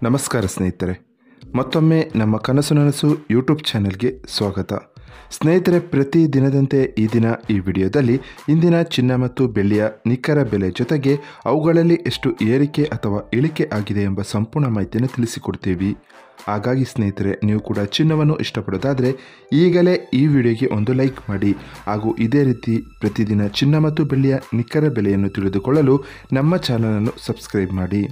ನಮಸ್ಕಾರ ಸ್ನೇಹಿತರೆ, ಮತ್ತೊಮ್ಮೆ ನಮ್ಮ ಕನಸು ನನಸು ಯೂಟ್ಯೂಬ್ ಚಾನೆಲ್ಗೆ ಸ್ವಾಗತ. ಸ್ನೇಹಿತರೆ, ಪ್ರತಿ ದಿನದಂತೆ ಈ ದಿನ ಈ ವಿಡಿಯೋದಲ್ಲಿ ಇಂದಿನ ಚಿನ್ನ ಮತ್ತು ಬೆಳ್ಳಿಯ ನಿಖರ ಬೆಲೆ ಜೊತೆಗೆ ಅವುಗಳಲ್ಲಿ ಎಷ್ಟು ಏರಿಕೆ ಅಥವಾ ಇಳಿಕೆ ಆಗಿದೆ ಎಂಬ ಸಂಪೂರ್ಣ ಮಾಹಿತಿಯನ್ನು ತಿಳಿಸಿಕೊಡ್ತೀವಿ. ಹಾಗಾಗಿ ಸ್ನೇಹಿತರೆ, ನೀವು ಕೂಡ ಚಿನ್ನವನ್ನು ಇಷ್ಟಪಡೋದಾದರೆ ಈಗಲೇ ಈ ವಿಡಿಯೋಗೆ ಒಂದು ಲೈಕ್ ಮಾಡಿ ಹಾಗೂ ಇದೇ ರೀತಿ ಪ್ರತಿದಿನ ಚಿನ್ನ ಮತ್ತು ಬೆಳ್ಳಿಯ ನಿಖರ ಬೆಲೆಯನ್ನು ತಿಳಿದುಕೊಳ್ಳಲು ನಮ್ಮ ಚಾನಲನ್ನು ಸಬ್ಸ್ಕ್ರೈಬ್ ಮಾಡಿ.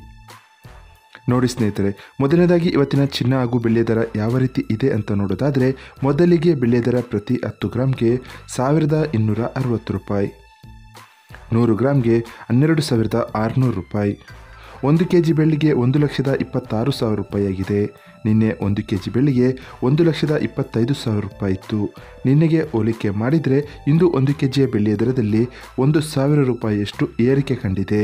ನೋಡಿ ಸ್ನೇಹಿತರೆ, ಮೊದಲನೇದಾಗಿ ಇವತ್ತಿನ ಚಿನ್ನ ಹಾಗೂ ಬೆಳ್ಳಿಯ ದರ ಯಾವ ರೀತಿ ಇದೆ ಅಂತ ನೋಡೋದಾದರೆ, ಮೊದಲಿಗೆ ಬೆಳ್ಳಿಯ ದರ ಪ್ರತಿ 10 ಗ್ರಾಮ್ಗೆ 1260 ರೂಪಾಯಿ, 100 ಗ್ರಾಮ್ಗೆ 12,600 ರೂಪಾಯಿ. 1 kg ಬೆಳ್ಳಿಗೆ 1,26,000 ರೂಪಾಯಿ ಆಗಿದೆ. ನಿನ್ನೆ 1 kg ಬೆಳ್ಳಿಗೆ 1,25,000 ರೂಪಾಯಿ ಇತ್ತು. ನಿನ್ನೆಗೆ ಹೋಲಿಕೆ ಮಾಡಿದರೆ ಇಂದು 1 kg ಬೆಳ್ಳಿಯ ದರದಲ್ಲಿ 1,000 ರೂಪಾಯಿಯಷ್ಟು ಏರಿಕೆ ಕಂಡಿದೆ.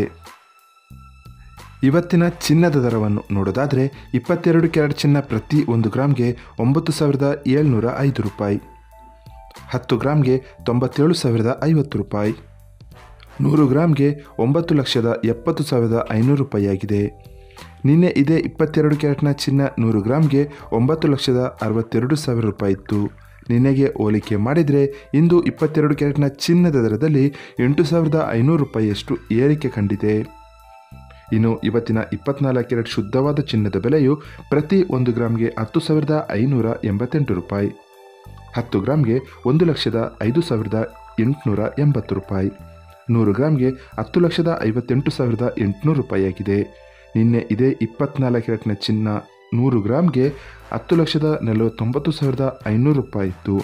ಇವತ್ತಿನ ಚಿನ್ನದ ದರವನ್ನು ನೋಡೋದಾದರೆ, 22 ಕ್ಯಾರೆಟ್ ಚಿನ್ನ ಪ್ರತಿ 1 ಗ್ರಾಮ್ಗೆ 9,705 ರೂಪಾಯಿ, 10 ಗ್ರಾಮ್ಗೆ 97,050 ರೂಪಾಯಿ, 100 ಗ್ರಾಮ್ಗೆ 9,70,500 ರೂಪಾಯಿ ಆಗಿದೆ. ನಿನ್ನೆ ಇದೇ 22 ಕ್ಯಾರೆಟ್ನ ಚಿನ್ನ 100 ಗ್ರಾಮ್ಗೆ 9,62,000 ರೂಪಾಯಿ ಇತ್ತು. ನಿನ್ನೆಗೆ ಹೋಲಿಕೆ ಮಾಡಿದರೆ ಇಂದು 22 ಕ್ಯಾರೆಟ್ನ ಚಿನ್ನದ ದರದಲ್ಲಿ 8,500 ರೂಪಾಯಿಯಷ್ಟು ಏರಿಕೆ ಕಂಡಿದೆ. ಇನ್ನು ಇವತ್ತಿನ 24 ಕ್ಯಾರೆಟ್ ಶುದ್ಧವಾದ ಚಿನ್ನದ ಬೆಲೆಯು ಪ್ರತಿ 1 ಗ್ರಾಮ್ಗೆ 10,588 ರೂಪಾಯಿ, 10 ಗ್ರಾಮ್ಗೆ 1,05,880 ರೂಪಾಯಿ, 100 ಗ್ರಾಮ್ಗೆ 10,58,800 ರೂಪಾಯಿ ಆಗಿದೆ. ನಿನ್ನೆ ಇದೇ 24 ಕ್ಯಾರೆಟ್ನ ಚಿನ್ನ 100 ಗ್ರಾಮ್ಗೆ 10,49,500 ರೂಪಾಯಿ ಇತ್ತು.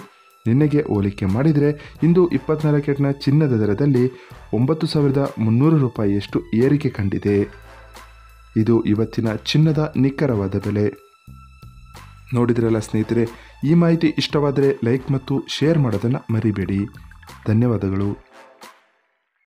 ನಿನ್ನೆಗೆ ಹೋಲಿಕೆ ಮಾಡಿದರೆ ಇಂದು 24 ಕ್ಯಾರೆಟ್ನ ಚಿನ್ನದ ದರದಲ್ಲಿ 9,300 ರೂಪಾಯಿಯಷ್ಟು ಏರಿಕೆ ಕಂಡಿದೆ. ಇದು ಇವತ್ತಿನ ಚಿನ್ನದ ನಿಖರವಾದ ಬೆಲೆ. ನೋಡಿದ್ರಲ್ಲ ಸ್ನೇಹಿತರೆ, ಈ ಮಾಹಿತಿ ಇಷ್ಟವಾದರೆ ಲೈಕ್ ಮತ್ತು ಶೇರ್ ಮಾಡೋದನ್ನು ಮರಿಬೇಡಿ. ಧನ್ಯವಾದಗಳು.